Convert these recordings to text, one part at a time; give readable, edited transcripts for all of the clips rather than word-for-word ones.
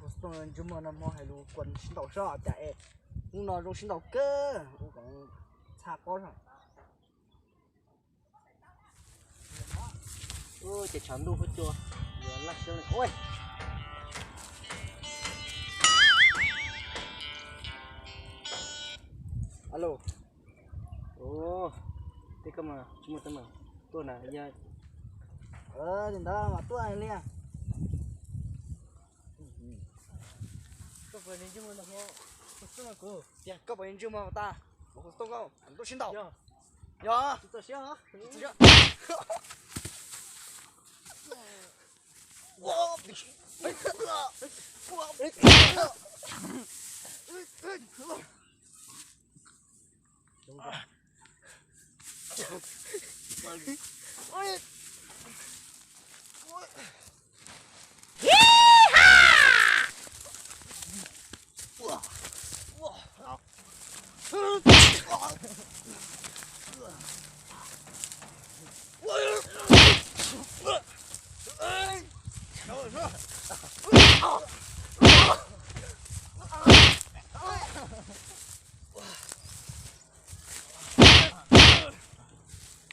我是人这么那么还路滚新岛上的哎，我那种新岛根，我跟擦包上。哦，这长度不多，原来是喂。Alo. Oh, thế cơ mà, cuma teman. Tuh nah, ya. Dinda, matu ini ya. Kau boleh cuma nak mau kosong aku. Ya, kau boleh cuma ta. Mau kosong kau, aku新岛。Ya. Ya. Kita siap ah. Kita siap. Wah,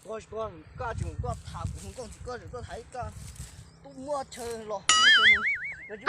我说干就干，他不讲就干就干，他干，都没成了，那就。